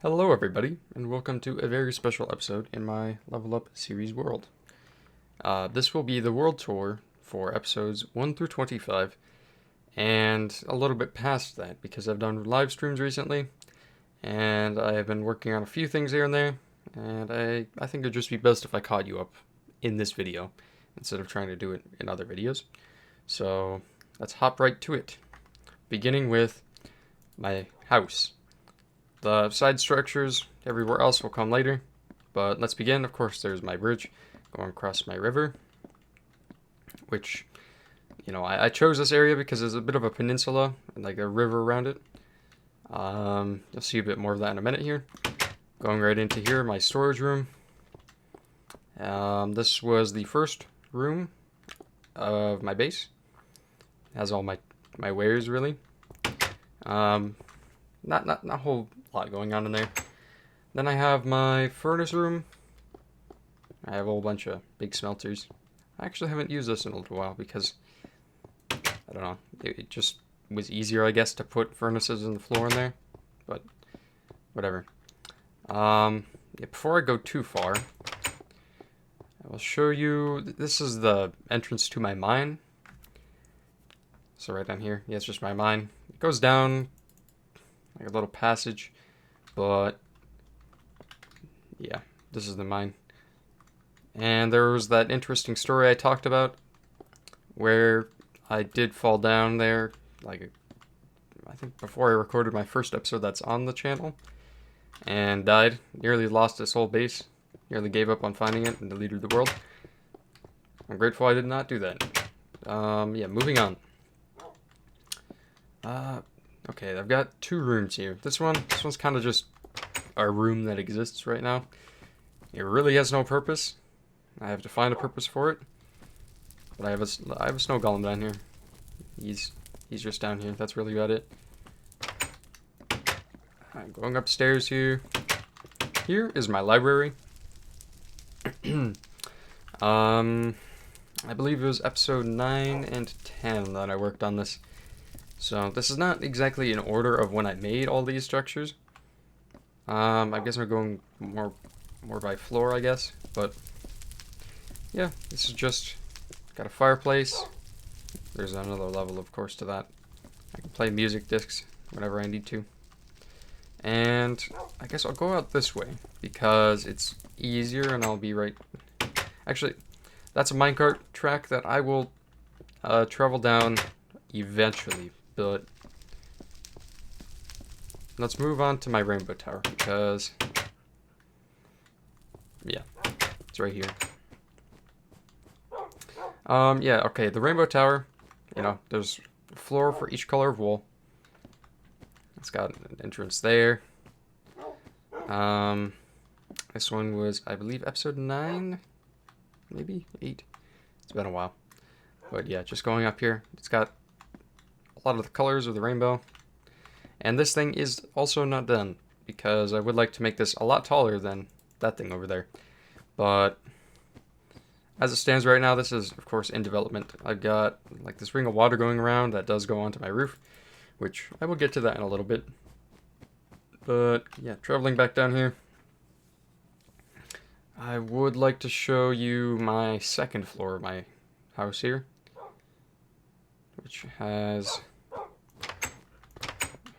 Hello everybody, and welcome to a very special episode in my Level Up series world. This will be the world tour for episodes 1 through 25, and a little bit past that, because I've done live streams recently, and I have been working on a few things here and there, and I think it'd just be best if I caught you up in this video, instead of trying to do it in other videos. So, let's hop right to it, beginning with my house. The side structures everywhere else will come later, but let's begin. Of course, there's my bridge going across my river, which, I chose this area because there's a bit of a peninsula and like a river around it. You'll see a bit more of that in a minute here. Going right into here, my storage room. This was the first room of my base. It has all my wares really. Not a whole lot going on in there. Then I have my furnace room. I have a whole bunch of big smelters. I actually haven't used this in a little while because, I don't know, it just was easier, I guess, to put furnaces in the floor in there, but whatever. Before I go too far, I will show you, this is the entrance to my mine. So right down here, yeah, it's just my mine. It goes down like a little passage, but yeah, this is the mine. And there was that interesting story I talked about where I did fall down there, like I think before I recorded my first episode that's on the channel, and died. Nearly lost this whole base, nearly gave up on finding it and deleted the world. I'm grateful I did not do that. Moving on. Okay, I've got two rooms here. This one's kind of just a room that exists right now. It really has no purpose. I have to find a purpose for it. But I have a snow golem down here. He's just down here. That's really about it. I'm going upstairs here. Here is my library. I believe it was episode 9 and 10 that I worked on this. So this is not exactly in order of when I made all these structures. I guess I'm going more by floor, I guess. But yeah, this is just got a fireplace. There's another level, of course, to that. I can play music discs whenever I need to. And I guess I'll go out this way because it's easier, and I'll be right. Actually, that's a minecart track that I will travel down eventually. But let's move on to my rainbow tower because, yeah, it's right here. Okay, the rainbow tower, there's a floor for each color of wool. It's got an entrance there. This one was, I believe, episode 9, maybe 8. It's been a while. But yeah, just going up here, it's got a lot of the colors of the rainbow. And this thing is also not done because I would like to make this a lot taller than that thing over there. But as it stands right now, this is of course in development. I've got like this ring of water going around that does go onto my roof, which I will get to that in a little bit. But yeah, traveling back down here, I would like to show you my second floor of my house here, which has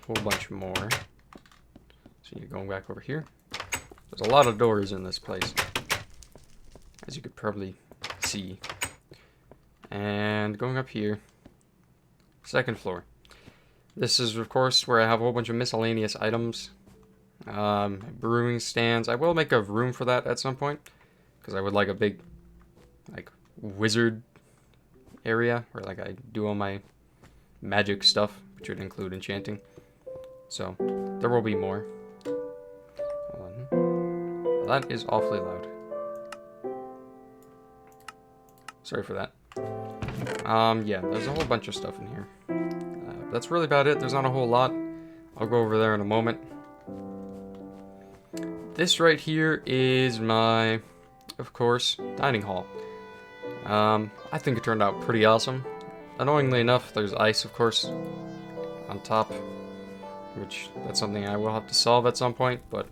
whole bunch more. So you're going back over here. There's a lot of doors in this place, as you could probably see. And going up here, second floor. This is, of course, where I have a whole bunch of miscellaneous items. Brewing stands. I will make a room for that at some point, because I would like a big, like, wizard area where, like, I do all my magic stuff, which would include enchanting. So, there will be more. That is awfully loud. Sorry for that. There's a whole bunch of stuff in here. That's really about it. There's not a whole lot. I'll go over there in a moment. This right here is my, of course, dining hall. I think it turned out pretty awesome. Annoyingly enough, there's ice, of course, on top. which that's something I will have to solve at some point, but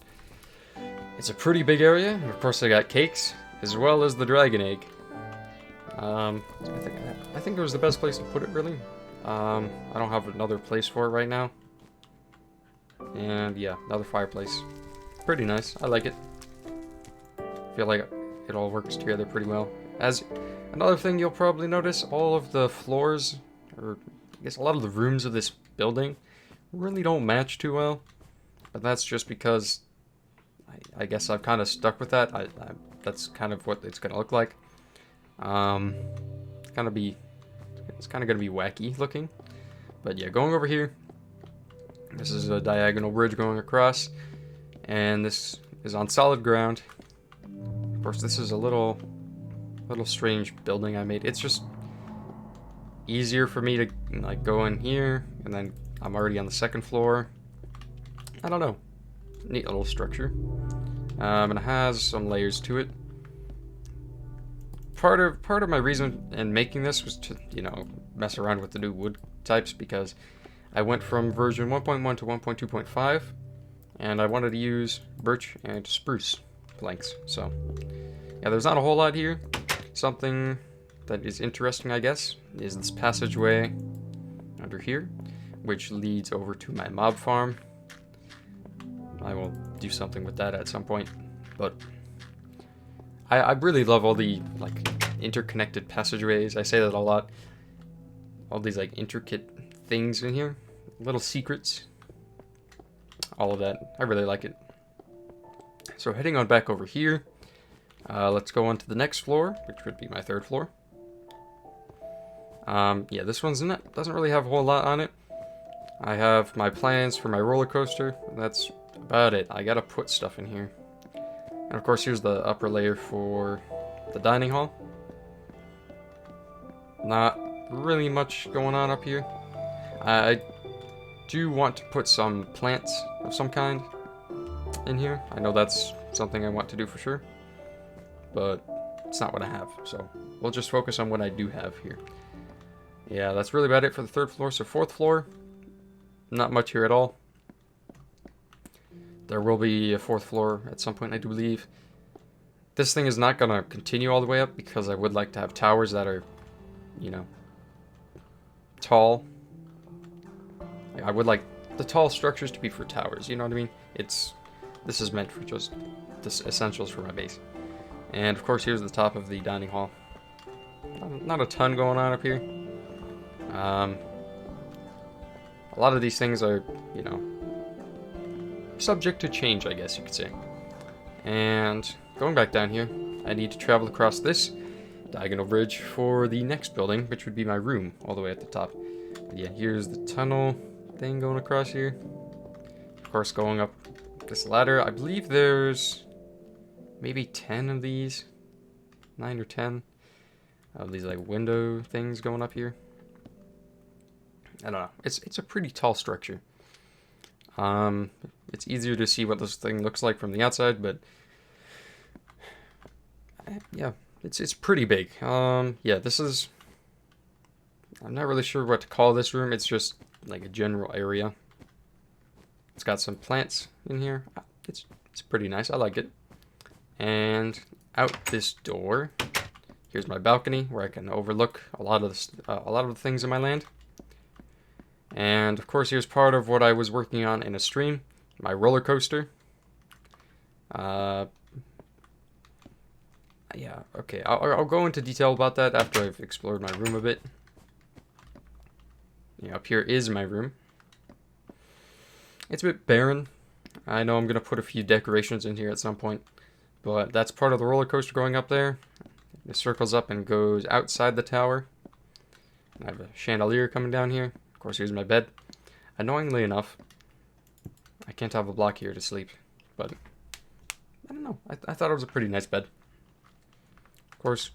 it's a pretty big area. And of course, I got cakes, as well as the dragon egg. I think it was the best place to put it, really. I don't have another place for it right now. And yeah, another fireplace. Pretty nice. I like it. Feel like it all works together pretty well. As another thing you'll probably notice, all of the floors, or I guess a lot of the rooms of this building, really don't match too well. But that's just because I guess I've kind of stuck with that. That's kind of what it's gonna look like. It's kind of gonna be wacky looking. But yeah, going over here, this is a diagonal bridge going across, and this is on solid ground. Of course, this is a little strange building I made. It's just easier for me to like go in here, and then I'm already on the second floor. I don't know. Neat little structure. And it has some layers to it. Part of my reason in making this was to, mess around with the new wood types, because I went from version 1.1 to 1.2.5, and I wanted to use birch and spruce planks. So, yeah, there's not a whole lot here. Something that is interesting, I guess, is this passageway under here, which leads over to my mob farm. I will do something with that at some point, but I really love all the like interconnected passageways. I say that a lot. All these like intricate things in here, little secrets, all of that. I really like it. So heading on back over here, let's go on to the next floor, which would be my third floor. Yeah, this one's doesn't really have a whole lot on it. I have my plans for my roller coaster. That's about it. I gotta put stuff in here. And of course, here's the upper layer for the dining hall. Not really much going on up here. I do want to put some plants of some kind in here. I know that's something I want to do for sure, but it's not what I have, so we'll just focus on what I do have here. Yeah, that's really about it for the third floor. So fourth floor, not much here at all. There will be a fourth floor at some point, I do believe. This thing is not going to continue all the way up because I would like to have towers that are, tall. I would like the tall structures to be for towers, you know what I mean? This is meant for just the essentials for my base. And of course, here's the top of the dining hall. Not a ton going on up here. A lot of these things are, subject to change, I guess you could say. And going back down here, I need to travel across this diagonal bridge for the next building, which would be my room all the way at the top. But yeah, here's the tunnel thing going across here. Of course, going up this ladder. I believe there's maybe 10 of these, 9 or 10 of these like window things going up here. I don't know. It's a pretty tall structure. It's easier to see what this thing looks like from the outside, but yeah, it's pretty big. Yeah, this is. I'm not really sure what to call this room. It's just like a general area. It's got some plants in here. It's pretty nice. I like it. And out this door, here's my balcony where I can overlook a lot of the things in my land. And of course, here's part of what I was working on in a stream, my roller coaster. Yeah, okay, I'll go into detail about that after I've explored my room a bit. Yeah, up here is my room. It's a bit barren. I know I'm going to put a few decorations in here at some point, but that's part of the roller coaster going up there. It circles up and goes outside the tower. I have a chandelier coming down here. Of course, here's my bed. Annoyingly enough, I can't have a block here to sleep, but I don't know. I thought it was a pretty nice bed. Of course,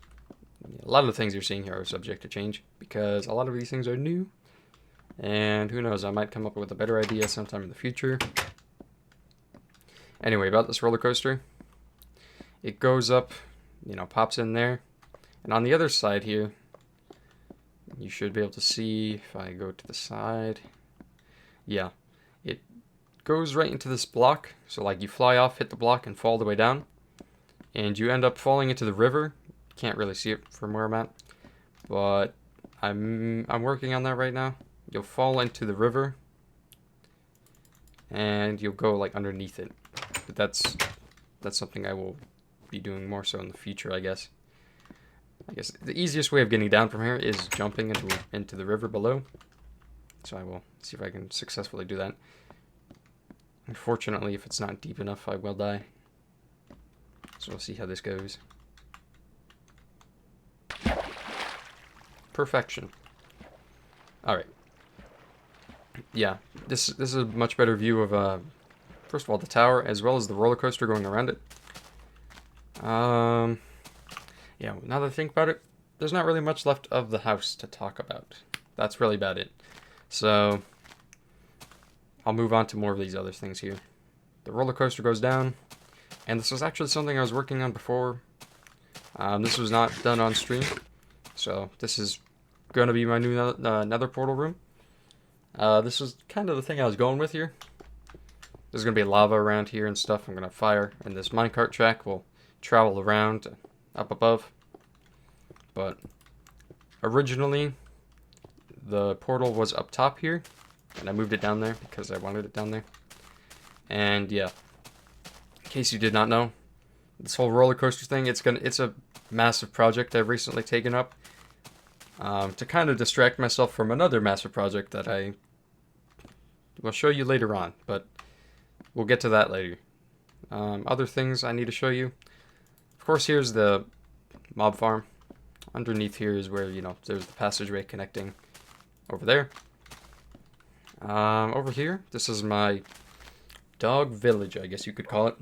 a lot of the things you're seeing here are subject to change because a lot of these things are new. And who knows, I might come up with a better idea sometime in the future. Anyway, about this roller coaster. It goes up, pops in there. And on the other side here, you should be able to see if I go to the side. Yeah, it goes right into this block. So like you fly off, hit the block, and fall all the way down. And you end up falling into the river. Can't really see it from where I'm at. But I'm working on that right now. You'll fall into the river. And you'll go like underneath it. But that's something I will be doing more so in the future, I guess. I guess the easiest way of getting down from here is jumping into the river below. So I will see if I can successfully do that. Unfortunately, if it's not deep enough, I will die. So we'll see how this goes. Perfection. Alright. Yeah, this is a much better view of, first of all, the tower, as well as the roller coaster going around it. Yeah, now that I think about it, there's not really much left of the house to talk about. That's really about it. So, I'll move on to more of these other things here. The roller coaster goes down, and this was actually something I was working on before. This was not done on stream, so this is going to be my new nether portal room. This was kind of the thing I was going with here. There's going to be lava around here and stuff. I'm going to fire, and this minecart track will travel around up above. But originally, the portal was up top here, and I moved it down there because I wanted it down there. And yeah, in case you did not know, this whole roller coaster thing, it's a massive project I've recently taken up to kind of distract myself from another massive project that I will show you later on, but we'll get to that later. Other things I need to show you. Of course, here's the mob farm. Underneath here is where, there's the passageway connecting over there. Over here, this is my dog village, I guess you could call it.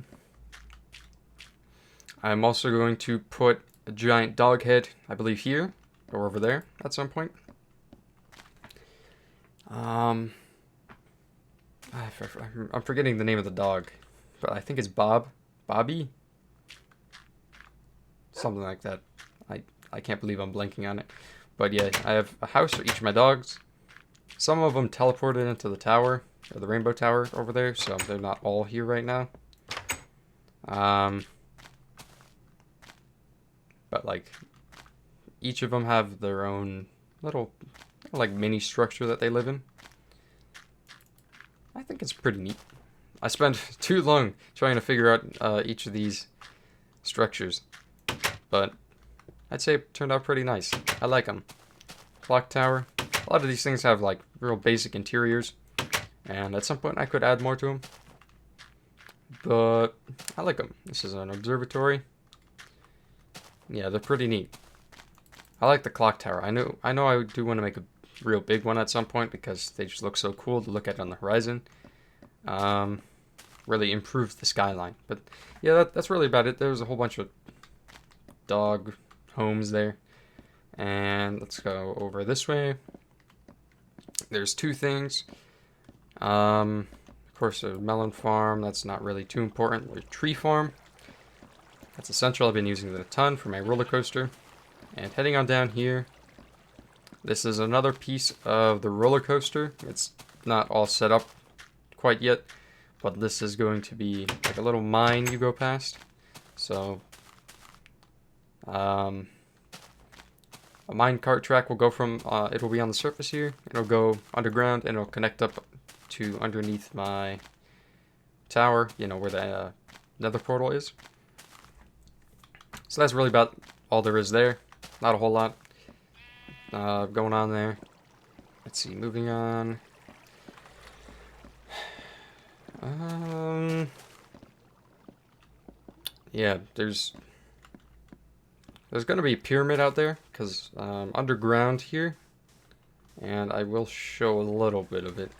I'm also going to put a giant dog head, I believe here, or over there at some point. I'm forgetting the name of the dog, but I think it's Bobby? Something like that. I can't believe I'm blanking on it. But yeah, I have a house for each of my dogs. Some of them teleported into the tower, or the rainbow tower over there, so they're not all here right now. But like, each of them have their own little, like, mini structure that they live in. I think it's pretty neat. I spent too long trying to figure out each of these structures, but I'd say it turned out pretty nice. I like them. Clock tower. A lot of these things have like real basic interiors, and at some point I could add more to them. But I like them. This is an observatory. Yeah, they're pretty neat. I like the clock tower. I know I do want to make a real big one at some point because they just look so cool to look at on the horizon. Really improves the skyline. But yeah, that's really about it. There's a whole bunch of dog homes there. And let's go over this way. There's two things. Of course, a melon farm. That's not really too important. There's a tree farm. That's essential. I've been using it a ton for my roller coaster. And heading on down here, this is another piece of the roller coaster. It's not all set up quite yet, but this is going to be like a little mine you go past. So, a minecart track will go from, it'll be on the surface here, it'll go underground, and it'll connect up to underneath my tower, where the nether portal is. So that's really about all there is there. Not a whole lot going on there. Let's see, moving on. Yeah, there's going to be a pyramid out there, because underground here, and I will show a little bit of it.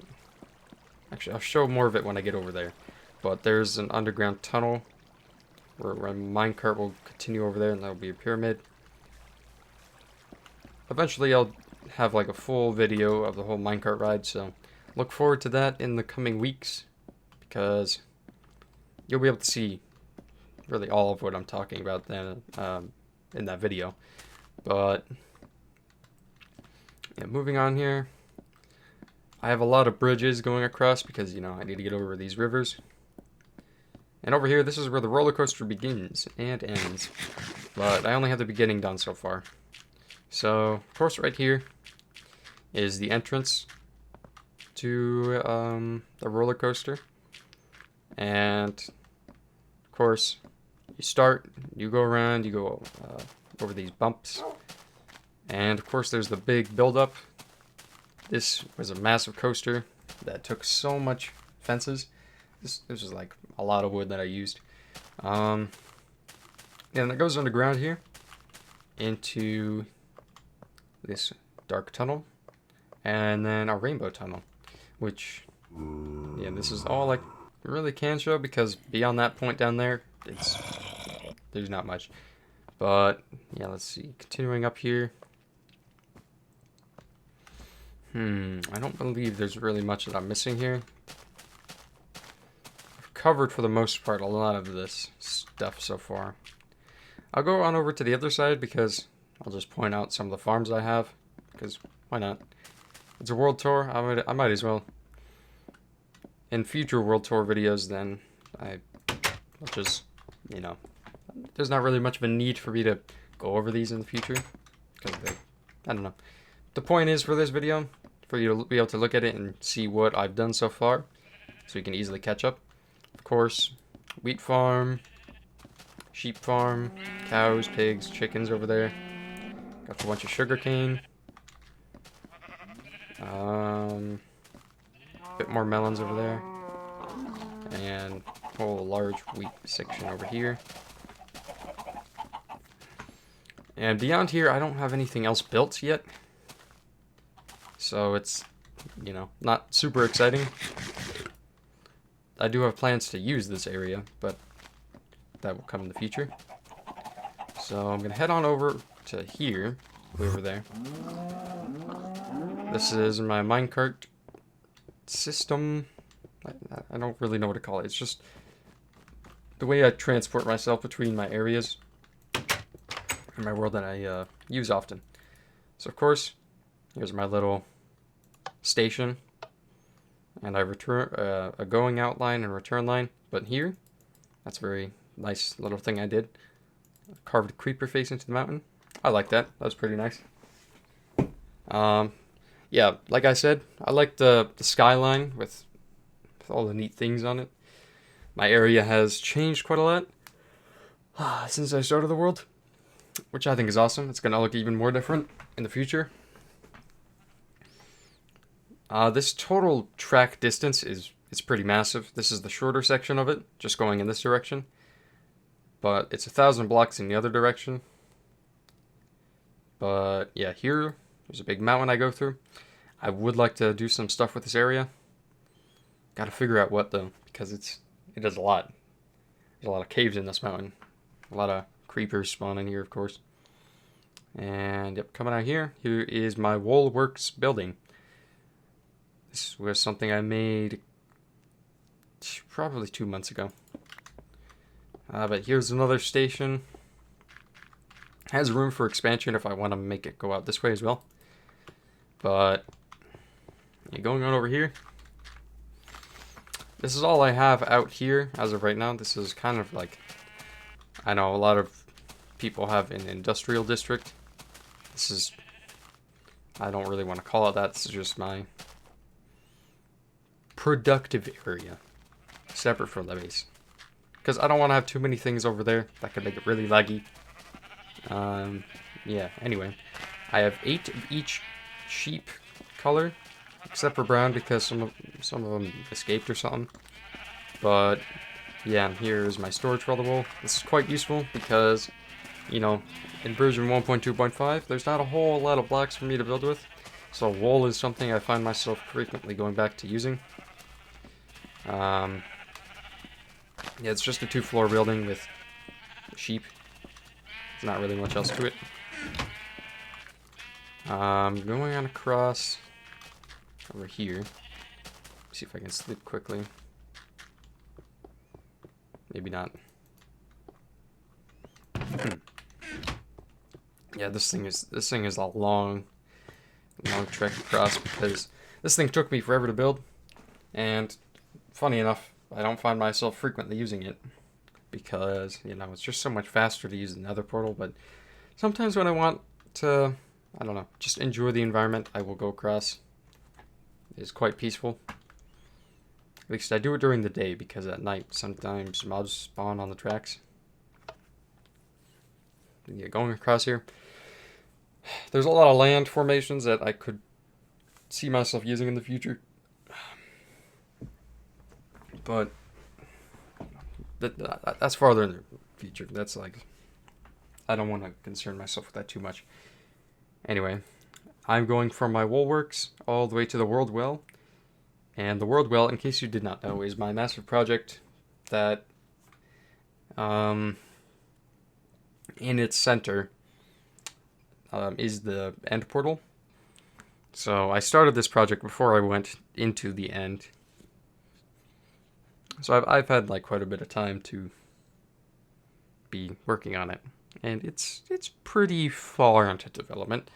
Actually, I'll show more of it when I get over there. But there's an underground tunnel where my minecart will continue over there, and there'll be a pyramid. Eventually, I'll have like a full video of the whole minecart ride, so look forward to that in the coming weeks, because you'll be able to see really all of what I'm talking about then in that video. But yeah, moving on here, I have a lot of bridges going across because, you know, I need to get over these rivers. And over here, this is where the roller coaster begins and ends. But I only have the beginning done so far. So, of course, right here is the entrance to the roller coaster. And, of course, you start, you go around, you go over these bumps. And, of course, there's the big build-up. This was a massive coaster that took so much fences. This was like a lot of wood that I used. And it goes underground here into this dark tunnel. And then a rainbow tunnel. Which, yeah, this is all I really can show because beyond that point down there, there's not much. But, yeah, let's see. Continuing up here. I don't believe there's really much that I'm missing here. I've covered, for the most part, a lot of this stuff so far. I'll go on over to the other side because I'll just point out some of the farms I have. Because, why not? It's a world tour. I might as well. In future world tour videos, then, I'll just, you know, there's not really much of a need for me to go over these in the future. Because I don't know. The point is for this video, for you to be able to look at it and see what I've done so far, so you can easily catch up. Of course, wheat farm, sheep farm, cows, pigs, chickens over there. Got a bunch of sugar cane. Bit more melons over there. And a whole large wheat section over here. And beyond here, I don't have anything else built yet. So it's, you know, not super exciting. I do have plans to use this area, but that will come in the future. So I'm going to head on over to here, over there. This is my minecart system. I don't really know what to call it. It's just the way I transport myself between my areas in my world that I use often. So of course, here's my little station, and I return a going out line and return line. But here, that's a very nice little thing I did. A carved creeper face into the mountain. I like that. That was pretty nice. Yeah, like I said, I like the skyline with all the neat things on it. My area has changed quite a lot since I started the world, which I think is awesome. It's going to look even more different in the future. This total track distance is pretty massive. This is the shorter section of it, just going in this direction. But it's 1,000 blocks in the other direction. But yeah, here, there's a big mountain I go through. I would like to do some stuff with this area. Gotta figure out what though, because it does a lot. There's a lot of caves in this mountain. A lot of creepers spawn in here, of course. And yep, coming out here, here is my Woolworks building. This was something I made probably 2 months ago. But here's another station. Has room for expansion if I want to make it go out this way as well. But yeah, going on over here. This is all I have out here as of right now. This is kind of like, I know a lot of people have an industrial district. This is, I don't really want to call it that. This is just my productive area, separate from the base. Because I don't want to have too many things over there that could make it really laggy. Yeah, anyway. I have 8 of each sheep color, except for brown because some of them escaped or something. But yeah, here's my storage for all the wool. This is quite useful because, you know, in version 1.2.5, there's not a whole lot of blocks for me to build with. So wool is something I find myself frequently going back to using. Yeah, it's just a 2-floor building with sheep. There's not really much else to it. Going on across over here. See if I can sleep quickly. Maybe not. Yeah, this thing is a long trek across because This thing took me forever to build, and funny enough, I don't find myself frequently using it because, you know, it's just so much faster to use the nether portal, but sometimes when I want to, I don't know, just enjoy the environment, I will go across. It's quite peaceful. At least I do it during the day, because at night sometimes mobs spawn on the tracks. Yeah, going across here, there's a lot of land formations that I could see myself using in the future. But that's farther in the future. That's like, I don't want to concern myself with that too much. Anyway, I'm going from my woolworks all the way to the world well. And the world well, in case you did not know, is my massive project that, in its center, is the end portal. So I started this project before I went into the end. So I've had like quite a bit of time to be working on it, and it's pretty far into development.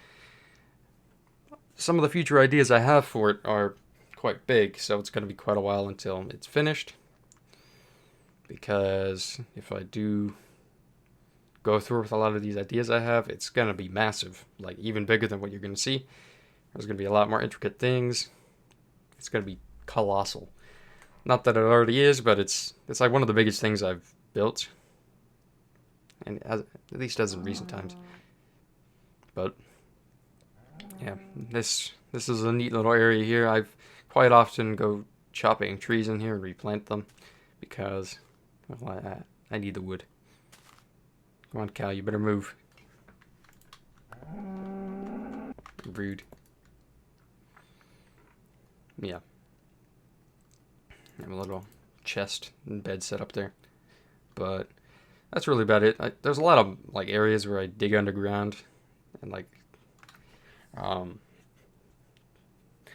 Some of the future ideas I have for it are quite big, so it's going to be quite a while until it's finished. Because if I do go through with a lot of these ideas I have, it's going to be massive, like even bigger than what you're going to see. There's going to be a lot more intricate things. It's going to be colossal. Not that it already is, but it's like one of the biggest things I've built, and at least as in recent times. But yeah, this is a neat little area here. I've quite often go chopping trees in here and replant them because, well, I need the wood. Come on, cow, you better move. Rude. Yeah. I have a little chest and bed set up there. But that's really about it. There's a lot of like areas where I dig underground and like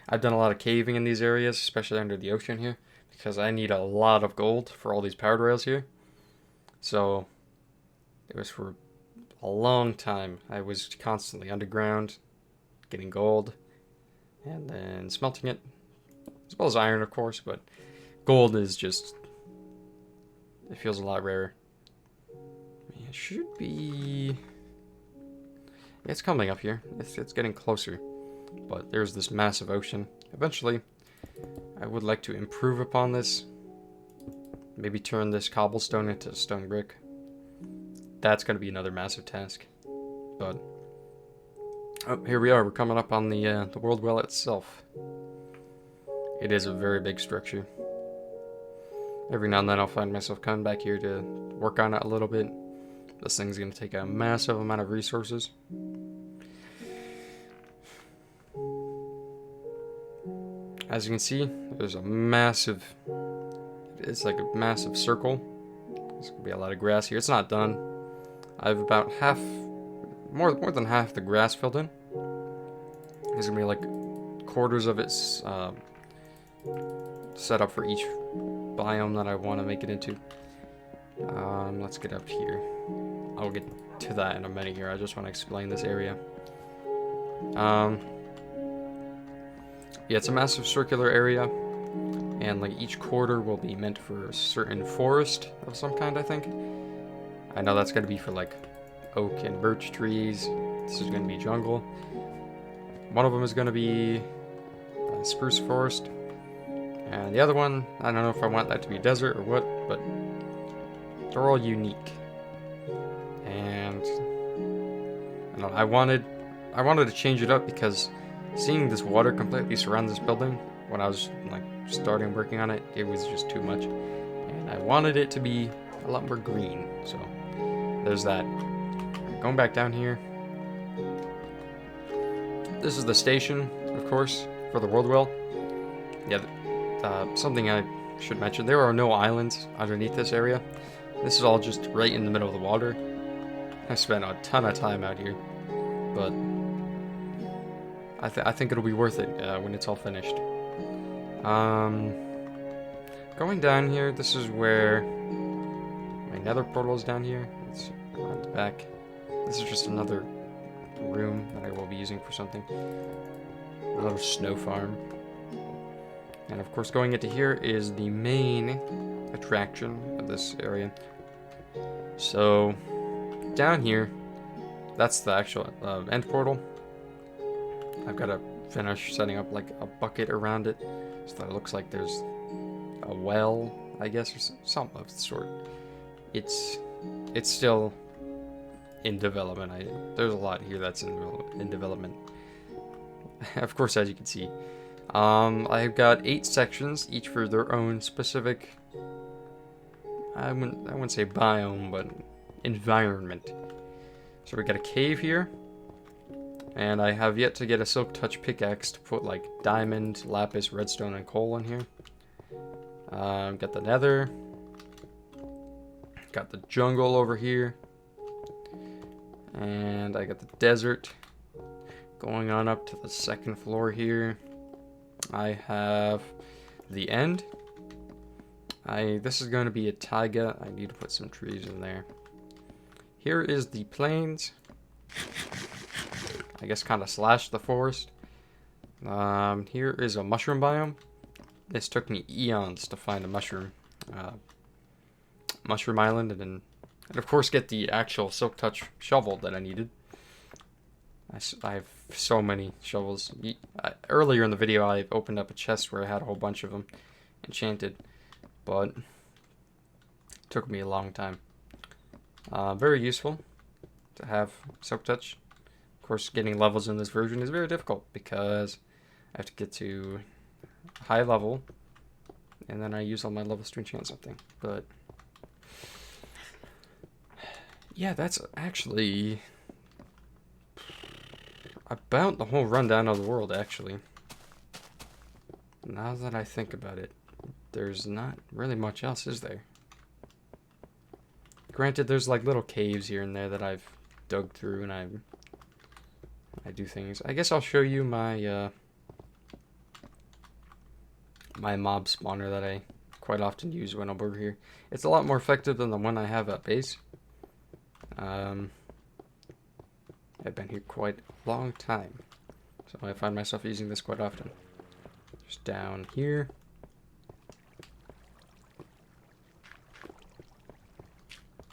I've done a lot of caving in these areas, especially under the ocean here, because I need a lot of gold for all these powered rails here. So it was for a long time I was constantly underground getting gold and then smelting it, as well as iron, of course, but gold is just, it feels a lot rarer. It should be, it's coming up here. It's getting closer, but there's this massive ocean. Eventually, I would like to improve upon this. Maybe turn this cobblestone into stone brick. That's going to be another massive task. But oh, here we are. We're coming up on the world well itself. It is a very big structure. Every now and then I'll find myself coming back here to work on it a little bit. This thing's going to take a massive amount of resources. As you can see, there's a massive, it's like a massive circle. There's going to be a lot of grass here. It's not done. I have about half, more than half the grass filled in. There's going to be like quarters of it set up for each biome that I want to make it into. Let's get up here. I'll get to that in a minute here. I just want to explain this area. Yeah, it's a massive circular area, and like each quarter will be meant for a certain forest of some kind, I think. I know that's going to be for like oak and birch trees. This is going to be jungle. One of them is going to be a spruce forest, and the other one, I don't know if I want that to be desert or what, but they're all unique. And I don't know, I wanted to change it up because seeing this water completely surround this building when I was like starting working on it, it was just too much. And I wanted it to be a lot more green. So there's that. Going back down here. This is the station, of course, for the world well. Yeah, something I should mention, there are no islands underneath this area. This is all just right in the middle of the water. I spent a ton of time out here, but I think it'll be worth it when it's all finished. Going down here, this is where my nether portal is down here. It's around the back. This is just another room that I will be using for something. A little snow farm. And of course, going into here is the main attraction of this area. So, down here, that's the actual end portal. I've got to finish setting up like a bucket around it so that it looks like there's a well, I guess, or something of the sort. It's still in development. There's a lot here that's in development. Of course, as you can see, I've got 8 sections, each for their own specific, I wouldn't say biome, but environment. So we got a cave here, and I have yet to get a silk touch pickaxe to put like diamond, lapis, redstone, and coal in here. Got the nether, got the jungle over here, and I got the desert. Going on up to the second floor here, I have the end. This is going to be a taiga. I need to put some trees in there. Here is the plains. I guess kind of slash the forest. Here is a mushroom biome. This took me eons to find a mushroom island, and of course get the actual silk touch shovel that I needed. I have so many shovels. Earlier in the video, I opened up a chest where I had a whole bunch of them enchanted, but it took me a long time. Very useful to have silk touch. Of course, getting levels in this version is very difficult because I have to get to high level, and then I use all my levels to enchant something. But yeah, that's actually about the whole rundown of the world, actually. Now that I think about it, there's not really much else, is there? Granted, there's like little caves here and there that I've dug through, and I do things. I guess I'll show you my my mob spawner that I quite often use when I'm over here. It's a lot more effective than the one I have at base. I've been here quite a long time, so I find myself using this quite often. Just down here.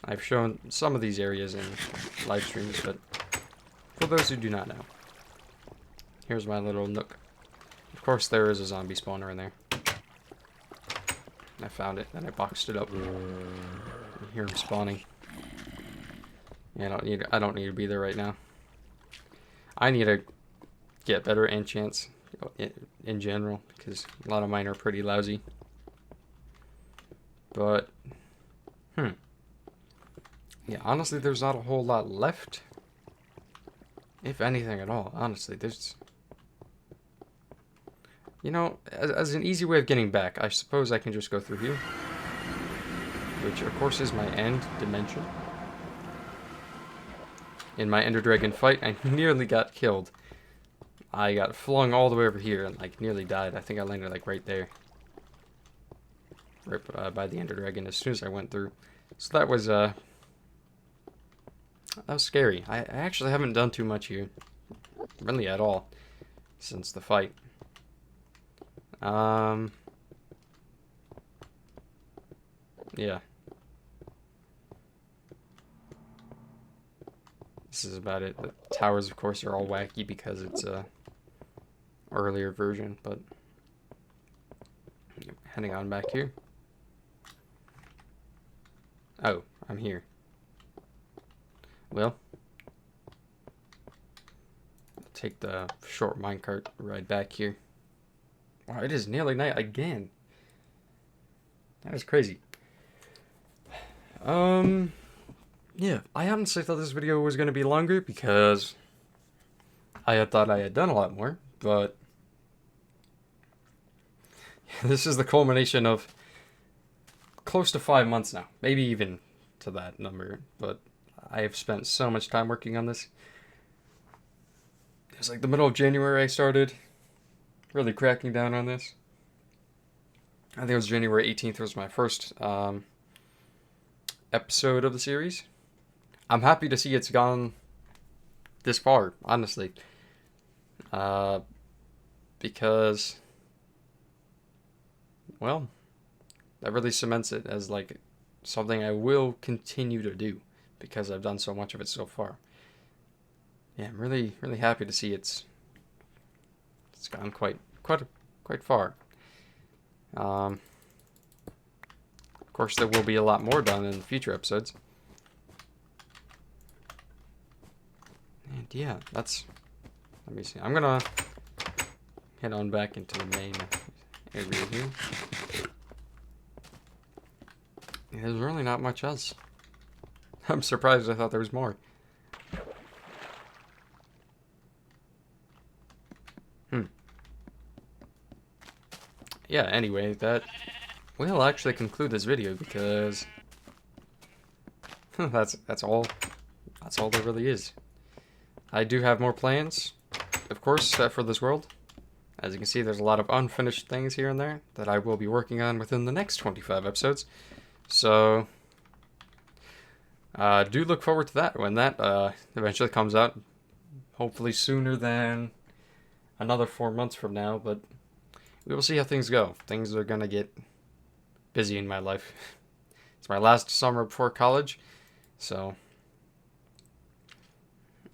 I've shown some of these areas in live streams, but for those who do not know, here's my little nook. Of course, there is a zombie spawner in there. I found it, then I boxed it up. You hear him spawning. Yeah, I don't need to be there right now. I need to get better enchants in general, because a lot of mine are pretty lousy. But, yeah, honestly, there's not a whole lot left. If anything at all, honestly, there's... You know, as an easy way of getting back, I suppose I can just go through here. Which, of course, is my end dimension. In my Ender Dragon fight, I nearly got killed. I got flung all the way over here and, like, nearly died. I think I landed, like, right there. Right by the Ender Dragon as soon as I went through. So that was scary. I actually haven't done too much here. Really at all. Since the fight. Yeah. This is about it. The towers, of course, are all wacky because it's a earlier version, but heading on back here. Oh, I'm here. Well, I'll take the short minecart ride back here. Wow, it is nearly night again. That is crazy. Yeah, I honestly thought this video was going to be longer because I had thought I had done a lot more, but this is the culmination of close to 5 months now, maybe even to that number, but I have spent so much time working on this. It was like the middle of January I started really cracking down on this. I think it was January 18th was my first episode of the series. I'm happy to see it's gone this far, honestly. Because well, that really cements it as like something I will continue to do because I've done so much of it so far. Yeah, I'm really happy to see it's gone quite far. Of course, there will be a lot more done in future episodes. And yeah, let me see. I'm gonna head on back into the main area here. There's really not much else. I'm surprised. I thought there was more. Yeah, anyway, that will actually conclude this video because that's all there really is. I do have more plans, of course, for this world. As you can see, there's a lot of unfinished things here and there that I will be working on within the next 25 episodes. So, do look forward to that when that eventually comes out. Hopefully sooner than another 4 months from now, but we will see how things go. Things are gonna get busy in my life. It's my last summer before college, so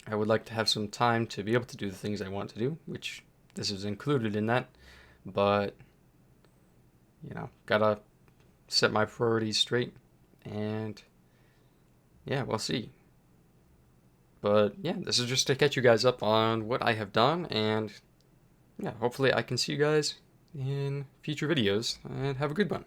I would like to have some time to be able to do the things I want to do, which this is included in that, but, you know, gotta set my priorities straight, and yeah, we'll see. But yeah, this is just to catch you guys up on what I have done, and yeah, hopefully I can see you guys in future videos, and have a good one.